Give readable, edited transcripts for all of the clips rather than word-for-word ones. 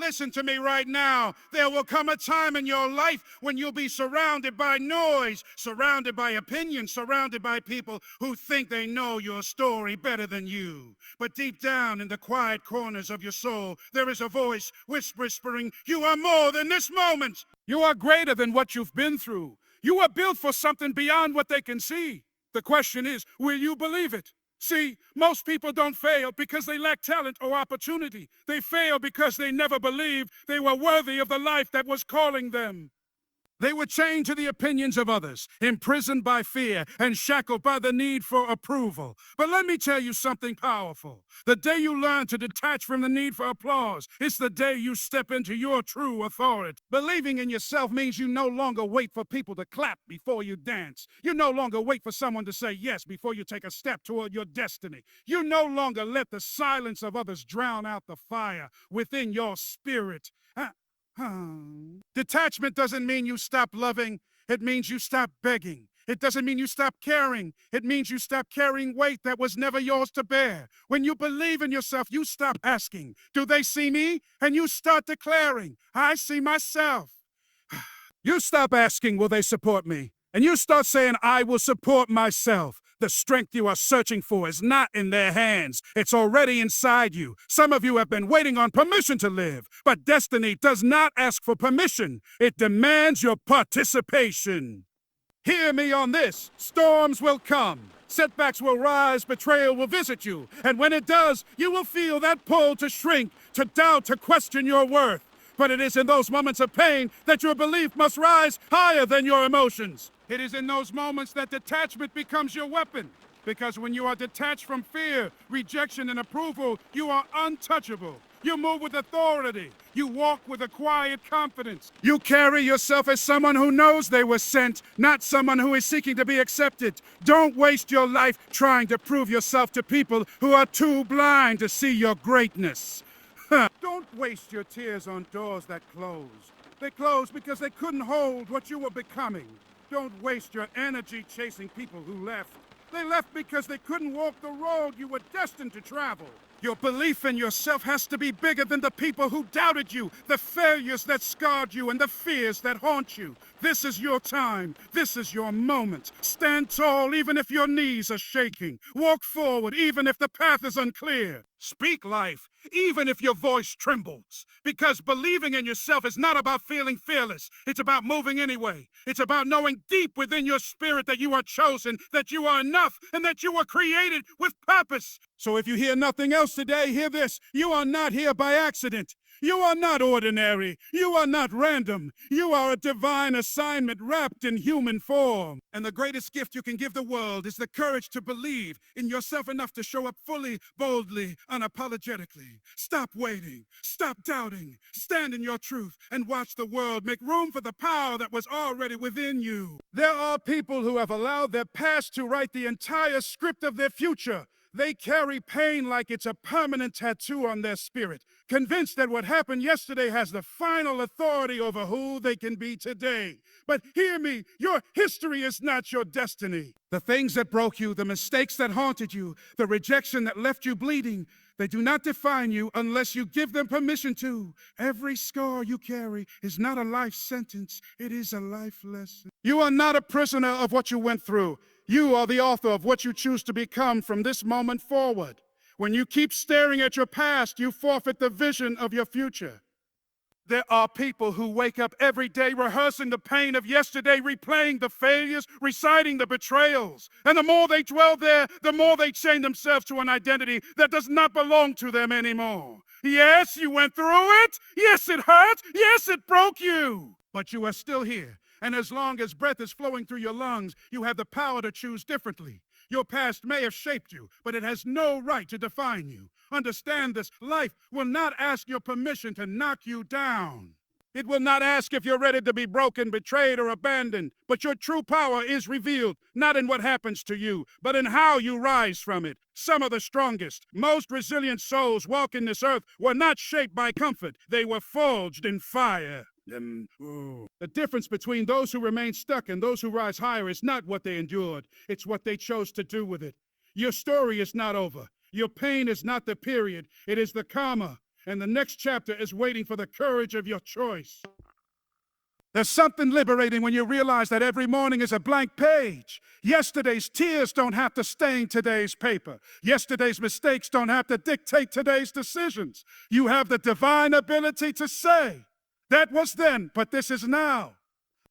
Listen to me right now. There will come a time in your life when you'll be surrounded by noise, surrounded by opinions, surrounded by people who think they know your story better than you. But deep down in the quiet corners of your soul, there is a voice whispering, you are more than this moment. You are greater than what you've been through. You are built for something beyond what they can see. The question is, will you believe it? See, most people don't fail because they lack talent or opportunity. They fail because they never believed they were worthy of the life that was calling them. They were chained to the opinions of others, imprisoned by fear, and shackled by the need for approval. But let me tell you something powerful. The day you learn to detach from the need for applause, it's the day you step into your true authority. Believing in yourself means you no longer wait for people to clap before you dance. You no longer wait for someone to say yes before you take a step toward your destiny. You no longer let the silence of others drown out the fire within your spirit. Detachment doesn't mean you stop loving. It means you stop begging. It doesn't mean you stop caring. It means you stop carrying weight that was never yours to bear. When you believe in yourself, you stop asking, do they see me? And you start declaring, I see myself. You stop asking, will they support me? And you start saying, I will support myself. The strength you are searching for is not in their hands. It's already inside you. Some of you have been waiting on permission to live, but destiny does not ask for permission. It demands your participation. Hear me on this. Storms will come. Setbacks will rise. Betrayal will visit you. And when it does, you will feel that pull to shrink, to doubt, to question your worth. But it is in those moments of pain that your belief must rise higher than your emotions. It is in those moments that detachment becomes your weapon. Because when you are detached from fear, rejection, and approval, you are untouchable. You move with authority. You walk with a quiet confidence. You carry yourself as someone who knows they were sent, not someone who is seeking to be accepted. Don't waste your life trying to prove yourself to people who are too blind to see your greatness. Don't waste your tears on doors that close. They closed because they couldn't hold what you were becoming. Don't waste your energy chasing people who left. They left because they couldn't walk the road you were destined to travel. Your belief in yourself has to be bigger than the people who doubted you, the failures that scarred you, and the fears that haunt you. This is your time. This is your moment. Stand tall even if your knees are shaking. Walk forward even if the path is unclear. Speak life even if your voice trembles. Because believing in yourself is not about feeling fearless. It's about moving anyway. It's about knowing deep within your spirit that you are chosen, that you are enough, and that you were created with purpose. So if you hear nothing else today, hear this. You are not here by accident. You are not ordinary. You are not random. You are a divine assignment wrapped in human form. And the greatest gift you can give the world is the courage to believe in yourself enough to show up fully, boldly, unapologetically. Stop waiting. Stop doubting. Stand in your truth and watch the world make room for the power that was already within you. There are people who have allowed their past to write the entire script of their future. They carry pain like it's a permanent tattoo on their spirit, convinced that what happened yesterday has the final authority over who they can be today. But hear me, your history is not your destiny. The things that broke you, the mistakes that haunted you, the rejection that left you bleeding, they do not define you unless you give them permission to. Every scar you carry is not a life sentence, it is a life lesson. You are not a prisoner of what you went through. You are the author of what you choose to become from this moment forward. When you keep staring at your past, you forfeit the vision of your future. There are people who wake up every day rehearsing the pain of yesterday, replaying the failures, reciting the betrayals. And the more they dwell there, the more they chain themselves to an identity that does not belong to them anymore. Yes, you went through it. Yes, it hurt. Yes, it broke you. But you are still here. And as long as breath is flowing through your lungs, you have the power to choose differently. Your past may have shaped you, but it has no right to define you. Understand this, life will not ask your permission to knock you down. It will not ask if you're ready to be broken, betrayed, or abandoned. But your true power is revealed, not in what happens to you, but in how you rise from it. Some of the strongest, most resilient souls walking this earth were not shaped by comfort. They were forged in fire. The difference between those who remain stuck and those who rise higher is not what they endured. It's what they chose to do with it. Your story is not over. Your pain is not the period. It is the comma. and the next chapter is waiting for the courage of your choice. There's something liberating when you realize that every morning is a blank page. Yesterday's tears don't have to stain today's paper. Yesterday's mistakes don't have to dictate today's decisions. You have the divine ability to say, that was then, but this is now.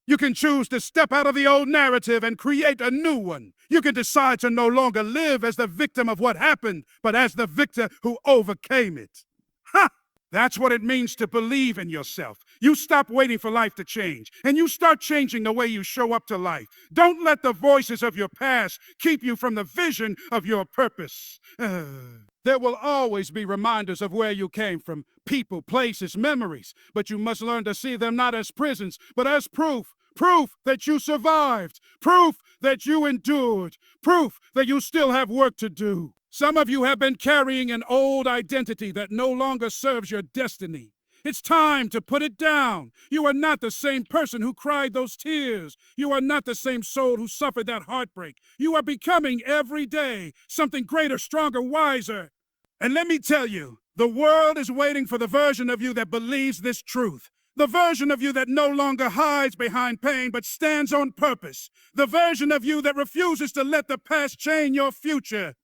You can choose to step out of the old narrative and create a new one. You can decide to no longer live as the victim of what happened, but as the victor who overcame it. Ha! That's what it means to believe in yourself. You stop waiting for life to change, and you start changing the way you show up to life. Don't let the voices of your past keep you from the vision of your purpose. There will always be reminders of where you came from, people, places, memories, but you must learn to see them not as prisons, but as proof. Proof that you survived, proof that you endured, proof that you still have work to do. Some of you have been carrying an old identity that no longer serves your destiny. It's time to put it down. You are not the same person who cried those tears. You are not the same soul who suffered that heartbreak. You are becoming every day something greater, stronger, wiser. And let me tell you, the world is waiting for the version of you that believes this truth. The version of you that no longer hides behind pain but stands on purpose. The version of you that refuses to let the past chain your future.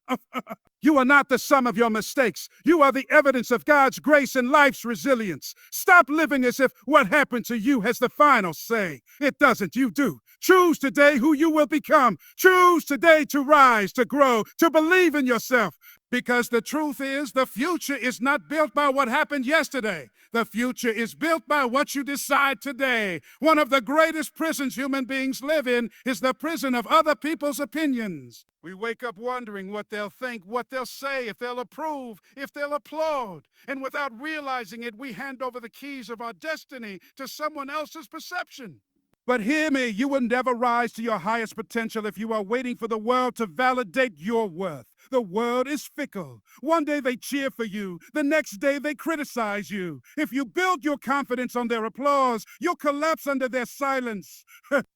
You are not the sum of your mistakes. You are the evidence of God's grace and life's resilience. Stop living as if what happened to you has the final say. It doesn't, you do. Choose today who you will become. Choose today to rise, to grow, to believe in yourself. Because the truth is, the future is not built by what happened yesterday. The future is built by what you decide today. One of the greatest prisons human beings live in is the prison of other people's opinions. We wake up wondering what they'll think, what they'll say, if they'll approve, if they'll applaud. And without realizing it, we hand over the keys of our destiny to someone else's perception. But hear me, you will never rise to your highest potential if you are waiting for the world to validate your worth. The world is fickle. One day they cheer for you. The next day they criticize you. If you build your confidence on their applause, you'll collapse under their silence.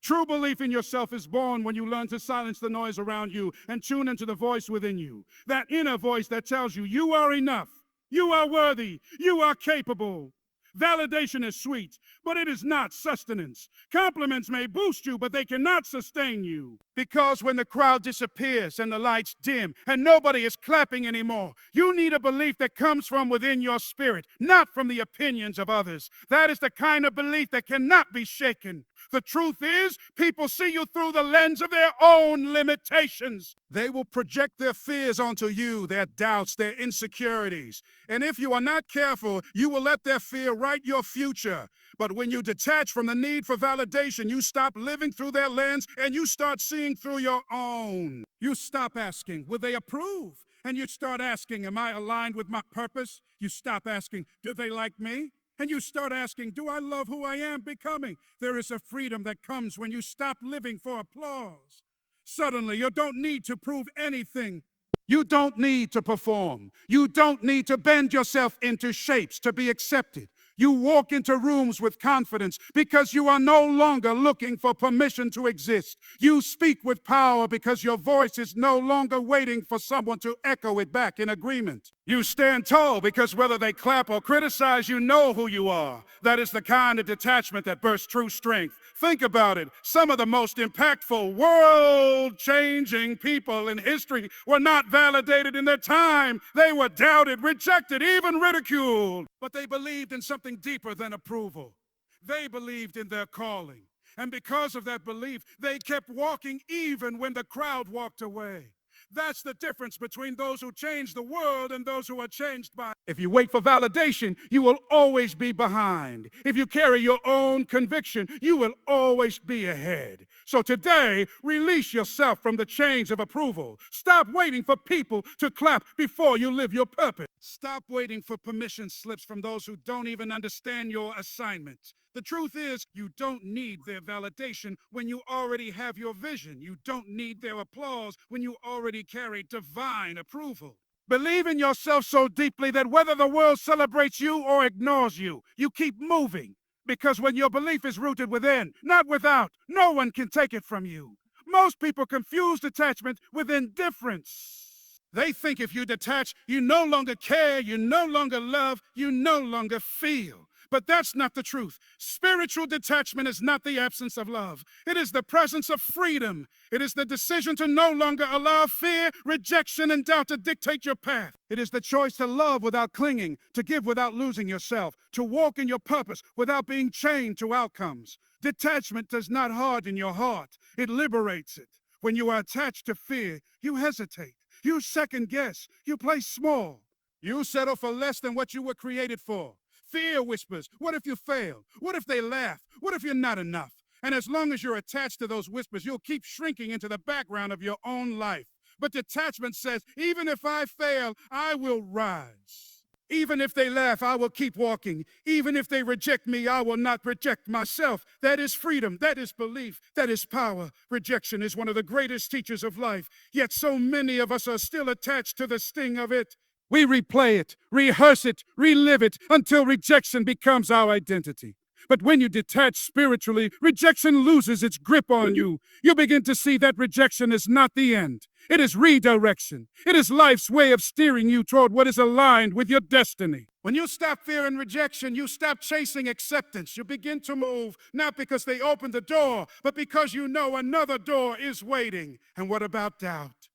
True belief in yourself is born when you learn to silence the noise around you and tune into the voice within you. That inner voice that tells you you are enough, you are worthy, you are capable. Validation is sweet, but it is not sustenance. Compliments may boost you, but they cannot sustain you. Because when the crowd disappears and the lights dim and nobody is clapping anymore, you need a belief that comes from within your spirit, not from the opinions of others. That is the kind of belief that cannot be shaken. The truth is, people see you through the lens of their own limitations. They will project their fears onto you, their doubts, their insecurities. And if you are not careful, you will let their fear write your future. But when you detach from the need for validation, you stop living through their lens and you start seeing through your own. You stop asking, will they approve? And you start asking, am I aligned with my purpose? You stop asking, do they like me? And you start asking, do I love who I am becoming? There is a freedom that comes when you stop living for applause. Suddenly, you don't need to prove anything. You don't need to perform. You don't need to bend yourself into shapes to be accepted. You walk into rooms with confidence because you are no longer looking for permission to exist. You speak with power because your voice is no longer waiting for someone to echo it back in agreement. You stand tall because whether they clap or criticize, you know who you are. That is the kind of detachment that bursts true strength. Think about it. Some of the most impactful, world-changing people in history were not validated in their time. They were doubted, rejected, even ridiculed. But they believed in something deeper than approval. They believed in their calling. And because of that belief, they kept walking even when the crowd walked away. That's the difference between those who change the world and those who are changed by. If you wait for validation, you will always be behind. If you carry your own conviction, you will always be ahead. So today, release yourself from the chains of approval. Stop waiting for people to clap before you live your purpose. Stop waiting for permission slips from those who don't even understand your assignment. The truth is, you don't need their validation when you already have your vision. You don't need their applause when you already carry divine approval. Believe in yourself so deeply that whether the world celebrates you or ignores you, you keep moving. Because when your belief is rooted within, not without, no one can take it from you. Most people confuse detachment with indifference. They think if you detach, you no longer care, you no longer love, you no longer feel. But that's not the truth. Spiritual detachment is not the absence of love. It is the presence of freedom. It is the decision to no longer allow fear, rejection, and doubt to dictate your path. It is the choice to love without clinging, to give without losing yourself, to walk in your purpose without being chained to outcomes. Detachment does not harden your heart. It liberates it. When you are attached to fear, you hesitate. You second guess. You play small. You settle for less than what you were created for. Fear whispers, what if you fail? What if they laugh? What if you're not enough? And as long as you're attached to those whispers, you'll keep shrinking into the background of your own life. But detachment says, even if I fail, I will rise. Even if they laugh, I will keep walking. Even if they reject me, I will not reject myself. That is freedom. That is belief. That is power. Rejection is one of the greatest teachers of life. Yet so many of us are still attached to the sting of it. We replay it, rehearse it, relive it until rejection becomes our identity. But when you detach spiritually, rejection loses its grip on you. You begin to see that rejection is not the end. It is redirection. It is life's way of steering you toward what is aligned with your destiny. When you stop fearing rejection, you stop chasing acceptance. You begin to move, not because they opened the door, but because you know another door is waiting. And what about doubt?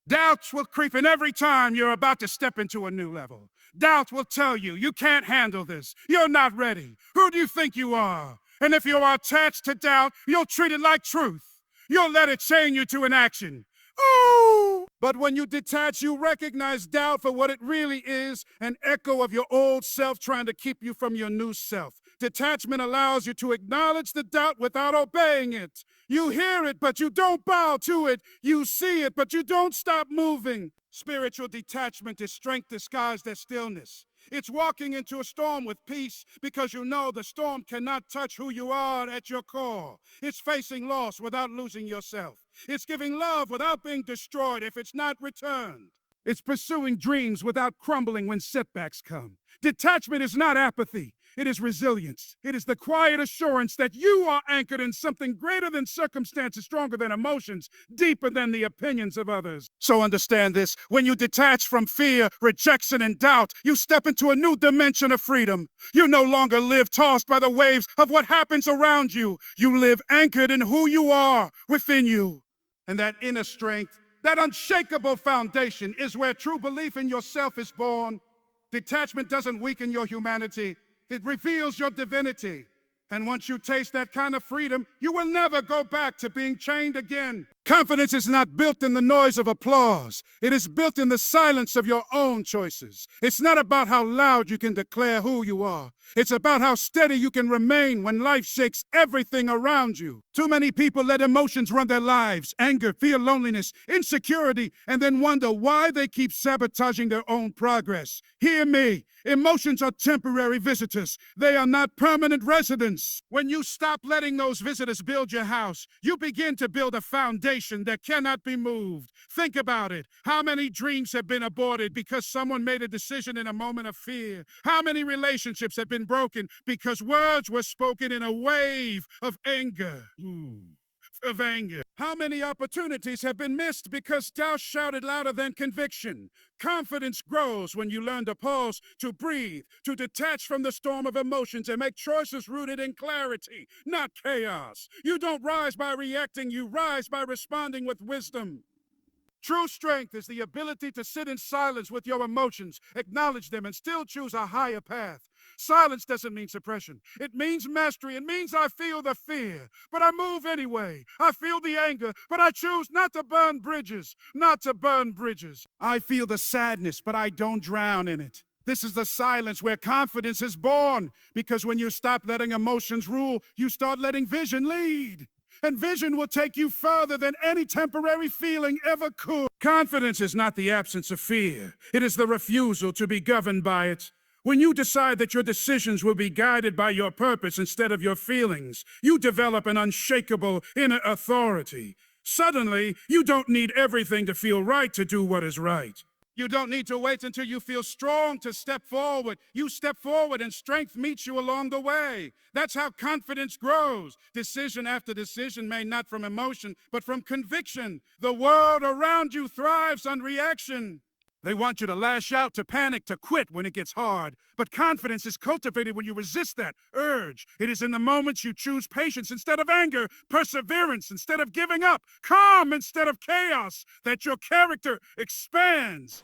Doubts will creep in every time you're about to step into a new level. Doubt will tell you, you can't handle this. You're not ready. Who do you think you are? And if you are attached to doubt, you'll treat it like truth. You'll let it chain you to an action. Ooh! But when you detach, you recognize doubt for what it really is, an echo of your old self trying to keep you from your new self. Detachment allows you to acknowledge the doubt without obeying it. You hear it, but you don't bow to it. You see it, but you don't stop moving. Spiritual detachment is strength disguised as stillness. It's walking into a storm with peace because you know the storm cannot touch who you are at your core. It's facing loss without losing yourself. It's giving love without being destroyed if it's not returned. It's pursuing dreams without crumbling when setbacks come. Detachment is not apathy. It is resilience. It is the quiet assurance that you are anchored in something greater than circumstances, stronger than emotions, deeper than the opinions of others. So understand this. When you detach from fear, rejection, and doubt, you step into a new dimension of freedom. You no longer live tossed by the waves of what happens around you. You live anchored in who you are within you. And that inner strength, that unshakable foundation is where true belief in yourself is born. Detachment doesn't weaken your humanity. It reveals your divinity. And once you taste that kind of freedom, you will never go back to being chained again. Confidence is not built in the noise of applause. It is built in the silence of your own choices. It's not about how loud you can declare who you are. It's about how steady you can remain when life shakes everything around you. Too many people let emotions run their lives, anger, fear, loneliness, insecurity, and then wonder why they keep sabotaging their own progress. Hear me. Emotions are temporary visitors. They are not permanent residents. When you stop letting those visitors build your house, you begin to build a foundation that cannot be moved. Think about it. How many dreams have been aborted because someone made a decision in a moment of fear? How many relationships have been broken because words were spoken in a wave of anger? How many opportunities have been missed because doubt shouted louder than conviction? Confidence grows when you learn to pause, to breathe, to detach from the storm of emotions and make choices rooted in clarity, not chaos. You don't rise by reacting, you rise by responding with wisdom. True strength is the ability to sit in silence with your emotions, acknowledge them, and still choose a higher path. Silence doesn't mean suppression. It means mastery. It means I feel the fear, but I move anyway. I feel the anger, but I choose not to burn bridges. Not to burn bridges. I feel the sadness, but I don't drown in it. This is the silence where confidence is born, because when you stop letting emotions rule, you start letting vision lead. And vision will take you further than any temporary feeling ever could. Confidence is not the absence of fear. It is the refusal to be governed by it. When you decide that your decisions will be guided by your purpose instead of your feelings, you develop an unshakable inner authority. Suddenly, you don't need everything to feel right to do what is right. You don't need to wait until you feel strong to step forward. You step forward and strength meets you along the way. That's how confidence grows. Decision after decision made not from emotion, but from conviction. The world around you thrives on reaction. They want you to lash out, to panic, to quit when it gets hard. But confidence is cultivated when you resist that urge. It is in the moments you choose patience instead of anger, perseverance instead of giving up, calm instead of chaos, that your character expands.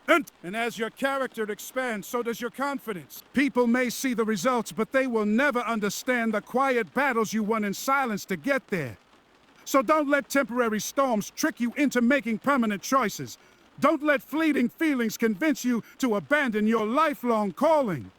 And as your character expands, so does your confidence. People may see the results, but they will never understand the quiet battles you won in silence to get there. So don't let temporary storms trick you into making permanent choices. Don't let fleeting feelings convince you to abandon your lifelong calling.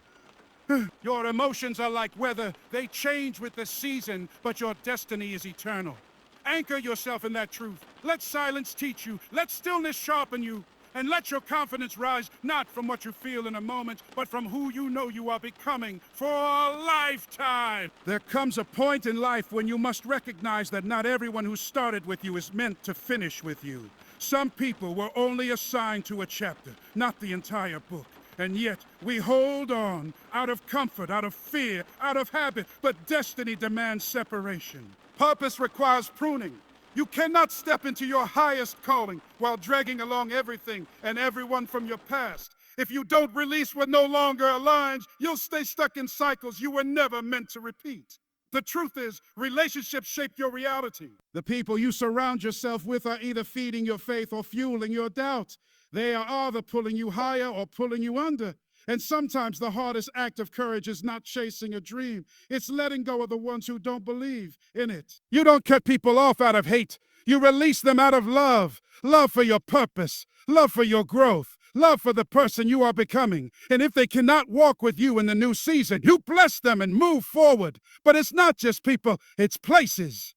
Your emotions are like weather. They change with the season, but your destiny is eternal. Anchor yourself in that truth. Let silence teach you. Let stillness sharpen you. And let your confidence rise, not from what you feel in a moment, but from who you know you are becoming for a lifetime. There comes a point in life when you must recognize that not everyone who started with you is meant to finish with you. Some people were only assigned to a chapter, not the entire book. And yet, we hold on out of comfort, out of fear, out of habit, but destiny demands separation. Purpose requires pruning. You cannot step into your highest calling while dragging along everything and everyone from your past. If you don't release what no longer aligns, you'll stay stuck in cycles you were never meant to repeat. The truth is, relationships shape your reality. The people you surround yourself with are either feeding your faith or fueling your doubt. They are either pulling you higher or pulling you under. And sometimes the hardest act of courage is not chasing a dream. It's letting go of the ones who don't believe in it. You don't cut people off out of hate. You release them out of love. Love for your purpose. Love for your growth. Love for the person you are becoming. And if they cannot walk with you in the new season, you bless them and move forward. But it's not just people, it's places.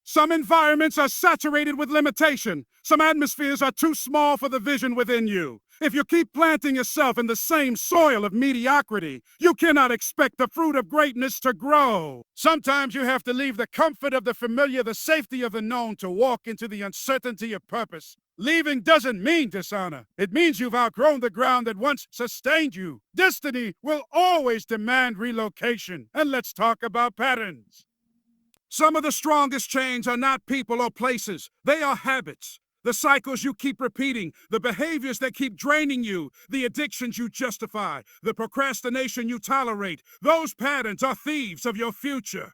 Some environments are saturated with limitation. Some atmospheres are too small for the vision within you. If you keep planting yourself in the same soil of mediocrity, you cannot expect the fruit of greatness to grow. Sometimes you have to leave the comfort of the familiar, the safety of the known, to walk into the uncertainty of purpose. Leaving doesn't mean dishonor. It means you've outgrown the ground that once sustained you. Destiny will always demand relocation. And let's talk about patterns. Some of the strongest chains are not people or places. They are habits. The cycles you keep repeating, the behaviors that keep draining you, the addictions you justify, the procrastination you tolerate. Those patterns are thieves of your future.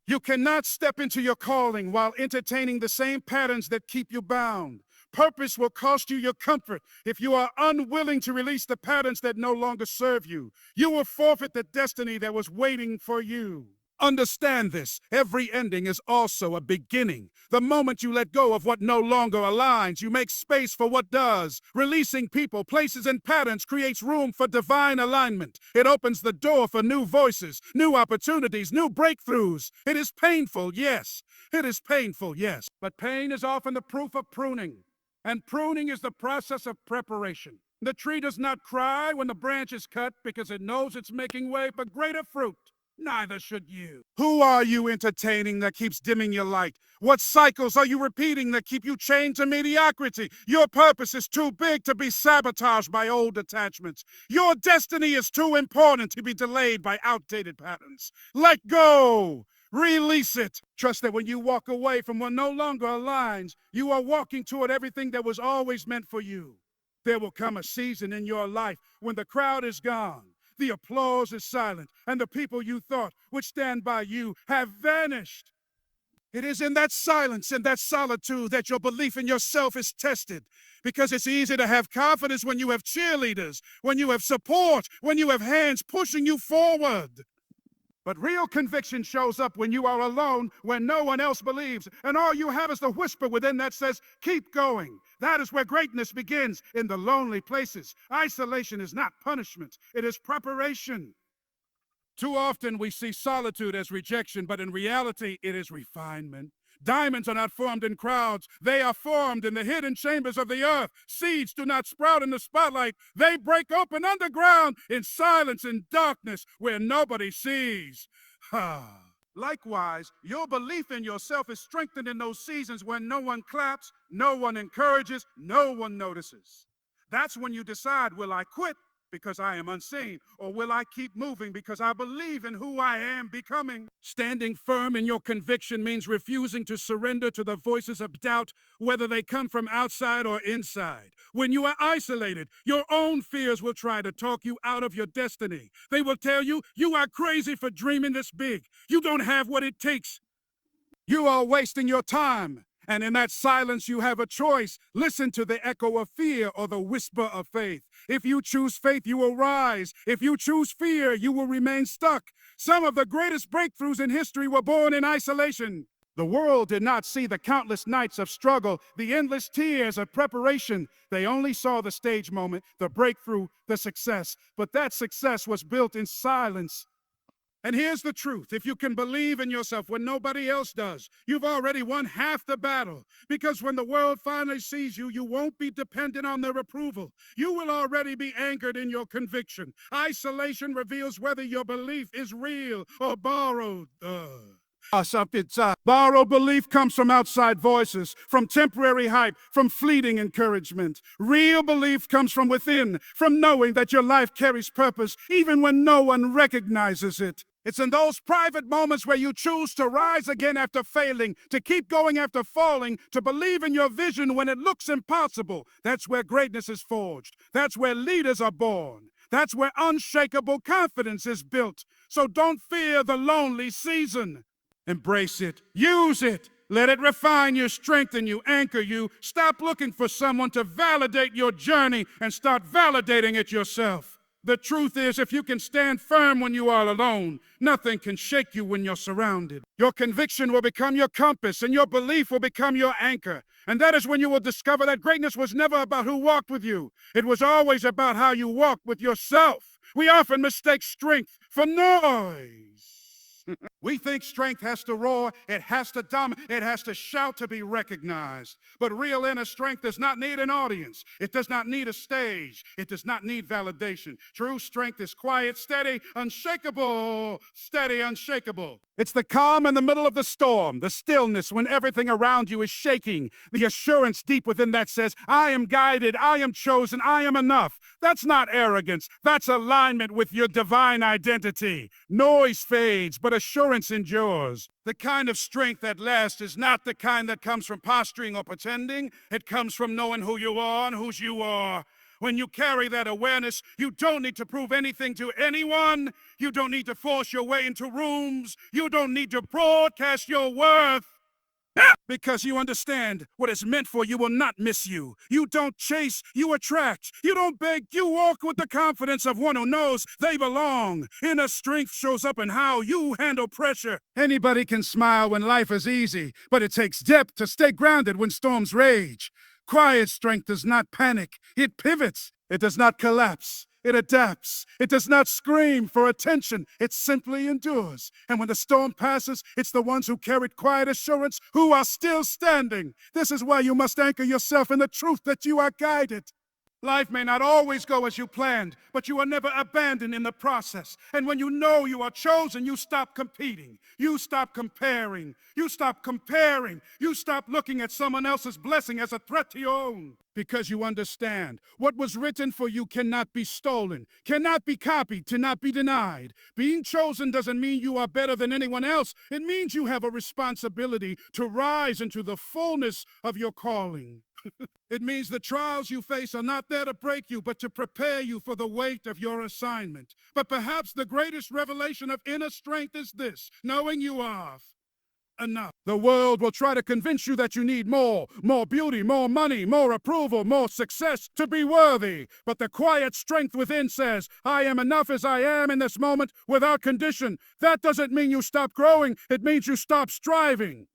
You cannot step into your calling while entertaining the same patterns that keep you bound. Purpose will cost you your comfort if you are unwilling to release the patterns that no longer serve you. You will forfeit the destiny that was waiting for you. Understand this. Every ending is also a beginning. The moment you let go of what no longer aligns, you make space for what does. Releasing people, places, and patterns creates room for divine alignment. It opens the door for new voices, new opportunities, new breakthroughs. It is painful, yes. It is painful, yes. But pain is often the proof of pruning. And pruning is the process of preparation. The tree does not cry when the branch is cut because it knows it's making way for greater fruit. Neither should you. Who are you entertaining that keeps dimming your light? What cycles are you repeating that keep you chained to mediocrity? Your purpose is too big to be sabotaged by old attachments. Your destiny is too important to be delayed by outdated patterns. Let go. Release it. Trust that when you walk away from what no longer aligns, you are walking toward everything that was always meant for you. There will come a season in your life when the crowd is gone. The applause is silent, and the people you thought would stand by you have vanished. It is in that silence and that solitude that your belief in yourself is tested, because it's easy to have confidence when you have cheerleaders, when you have support, when you have hands pushing you forward. But real conviction shows up when you are alone, when no one else believes, and all you have is the whisper within that says, keep going. That is where greatness begins, in the lonely places. Isolation is not punishment, it is preparation. Too often we see solitude as rejection, but in reality, it is refinement. Diamonds are not formed in crowds. They are formed in the hidden chambers of the earth. Seeds do not sprout in the spotlight. They break open underground in silence and darkness where nobody sees. Likewise, your belief in yourself is strengthened in those seasons when no one claps, no one encourages, no one notices. That's when you decide, will I quit because I am unseen, or will I keep moving because I believe in who I am becoming? Standing firm in your conviction means refusing to surrender to the voices of doubt, whether they come from outside or inside. When you are isolated, your own fears will try to talk you out of your destiny. They will tell you, you are crazy for dreaming this big. You don't have what it takes. You are wasting your time. And in that silence, you have a choice. Listen to the echo of fear or the whisper of faith. If you choose faith, you will rise. If you choose fear, you will remain stuck. Some of the greatest breakthroughs in history were born in isolation. The world did not see the countless nights of struggle, the endless tears of preparation. They only saw the stage moment, the breakthrough, the success. But that success was built in silence. And here's the truth. If you can believe in yourself when nobody else does, you've already won half the battle. Because when the world finally sees you, you won't be dependent on their approval. You will already be anchored in your conviction. Isolation reveals whether your belief is real or borrowed. Borrowed belief comes from outside voices, from temporary hype, from fleeting encouragement. Real belief comes from within, from knowing that your life carries purpose, even when no one recognizes it. It's in those private moments where you choose to rise again after failing, to keep going after falling, to believe in your vision when it looks impossible. That's where greatness is forged. That's where leaders are born. That's where unshakable confidence is built. So don't fear the lonely season. Embrace it. Use it. Let it refine you, strengthen you, anchor you. Stop looking for someone to validate your journey and start validating it yourself. The truth is, if you can stand firm when you are alone, nothing can shake you when you're surrounded. Your conviction will become your compass, and your belief will become your anchor. And that is when you will discover that greatness was never about who walked with you. It was always about how you walked with yourself. We often mistake strength for noise. We think strength has to roar, it has to dominate, it has to shout to be recognized. But real inner strength does not need an audience. It does not need a stage. It does not need validation. True strength is quiet, steady, unshakable. Steady, unshakable. It's the calm in the middle of the storm, the stillness when everything around you is shaking, the assurance deep within that says, I am guided, I am chosen, I am enough. That's not arrogance. That's alignment with your divine identity. Noise fades, but assurance endures. The kind of strength that lasts is not the kind that comes from posturing or pretending. It comes from knowing who you are and whose you are. When you carry that awareness, you don't need to prove anything to anyone. You don't need to force your way into rooms. You don't need to broadcast your worth. Because you understand what is meant for you will not miss you. You don't chase, you attract. You don't beg, you walk with the confidence of one who knows they belong. Inner strength shows up in how you handle pressure. Anybody can smile when life is easy, but it takes depth to stay grounded when storms rage. Quiet strength does not panic. It pivots. It does not collapse. It adapts. It does not scream for attention. It simply endures. And when the storm passes, it's the ones who carried quiet assurance who are still standing. This is why you must anchor yourself in the truth that you are guided. Life may not always go as you planned, but you are never abandoned in the process. And when you know you are chosen, you stop competing. You stop comparing. You stop comparing. You stop looking at someone else's blessing as a threat to your own. Because you understand, what was written for you cannot be stolen, cannot be copied, cannot be denied. Being chosen doesn't mean you are better than anyone else. It means you have a responsibility to rise into the fullness of your calling. It means the trials you face are not there to break you, but to prepare you for the weight of your assignment. But perhaps the greatest revelation of inner strength is this: knowing you are enough. The world will try to convince you that you need more beauty, more money, more approval, more success to be worthy. But the quiet strength within says, I am enough as I am in this moment without condition. That doesn't mean you stop growing. It means you stop striving.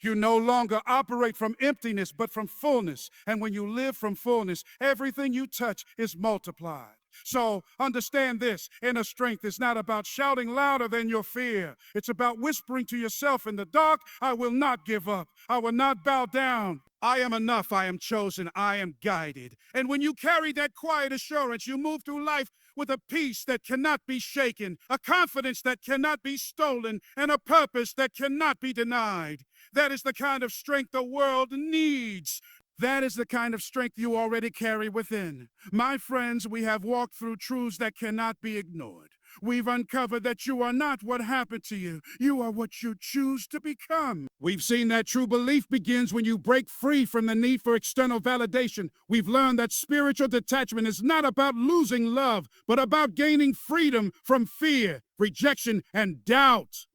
You no longer operate from emptiness, but from fullness. And when you live from fullness, everything you touch is multiplied. So understand this: inner strength is not about shouting louder than your fear. It's about whispering to yourself in the dark, I will not give up. I will not bow down. I am enough. I am chosen. I am guided. And when you carry that quiet assurance, you move through life with a peace that cannot be shaken, a confidence that cannot be stolen, and a purpose that cannot be denied. That is the kind of strength the world needs. That is the kind of strength you already carry within. My friends, we have walked through truths that cannot be ignored. We've uncovered that you are not what happened to you. You are what you choose to become. We've seen that true belief begins when you break free from the need for external validation. We've learned that spiritual detachment is not about losing love, but about gaining freedom from fear, rejection, and doubt.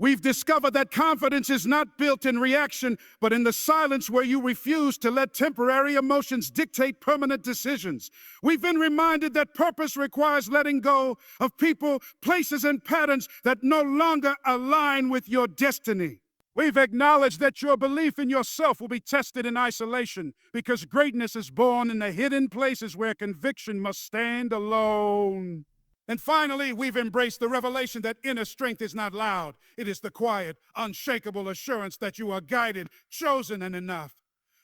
We've discovered that confidence is not built in reaction, but in the silence where you refuse to let temporary emotions dictate permanent decisions. We've been reminded that purpose requires letting go of people, places, and patterns that no longer align with your destiny. We've acknowledged that your belief in yourself will be tested in isolation, because greatness is born in the hidden places where conviction must stand alone. And finally, we've embraced the revelation that inner strength is not loud. It is the quiet, unshakable assurance that you are guided, chosen, and enough.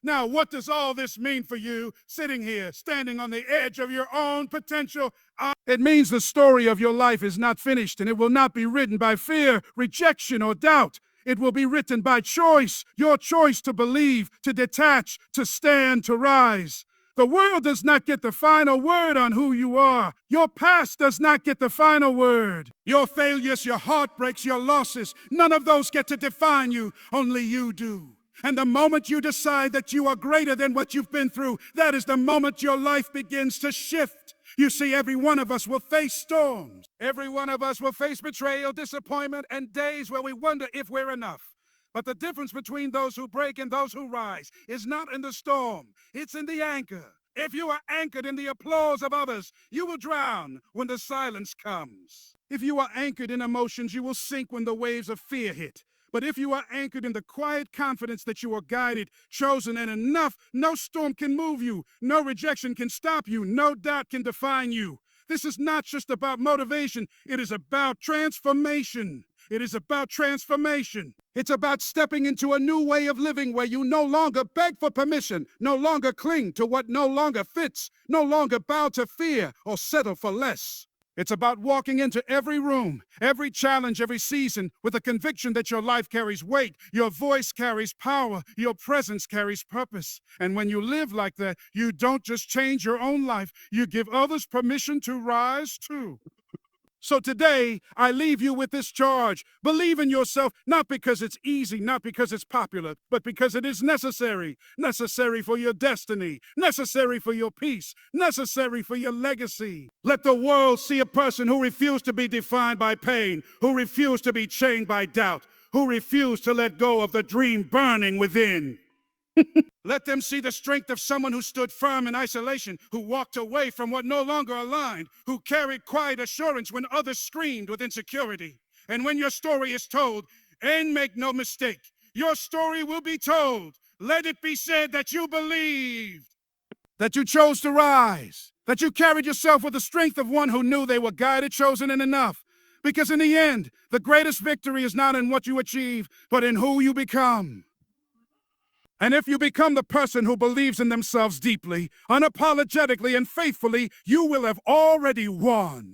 Now, what does all this mean for you, sitting here, standing on the edge of your own potential? It means the story of your life is not finished, and it will not be written by fear, rejection, or doubt. It will be written by choice, your choice to believe, to detach, to stand, to rise. The world does not get the final word on who you are. Your past does not get the final word. Your failures, your heartbreaks, your losses, none of those get to define you. Only you do. And the moment you decide that you are greater than what you've been through, that is the moment your life begins to shift. You see, every one of us will face storms. Every one of us will face betrayal, disappointment, and days where we wonder if we're enough. But the difference between those who break and those who rise is not in the storm, it's in the anchor. If you are anchored in the applause of others, you will drown when the silence comes. If you are anchored in emotions, you will sink when the waves of fear hit. But if you are anchored in the quiet confidence that you are guided, chosen, and enough, no storm can move you, no rejection can stop you, no doubt can define you. This is not just about motivation, it is about transformation. It is about transformation. It's about stepping into a new way of living where you no longer beg for permission, no longer cling to what no longer fits, no longer bow to fear or settle for less. It's about walking into every room, every challenge, every season with a conviction that your life carries weight, your voice carries power, your presence carries purpose. And when you live like that, you don't just change your own life, you give others permission to rise too. So today, I leave you with this charge. Believe in yourself, not because it's easy, not because it's popular, but because it is necessary. Necessary for your destiny, necessary for your peace, necessary for your legacy. Let the world see a person who refused to be defined by pain, who refused to be chained by doubt, who refused to let go of the dream burning within. Let them see the strength of someone who stood firm in isolation, who walked away from what no longer aligned, who carried quiet assurance when others screamed with insecurity. And when your story is told, and make no mistake, your story will be told. Let it be said that you believed, that you chose to rise, that you carried yourself with the strength of one who knew they were guided, chosen, and enough. Because in the end, the greatest victory is not in what you achieve, but in who you become. And if you become the person who believes in themselves deeply, unapologetically, and faithfully, you will have already won.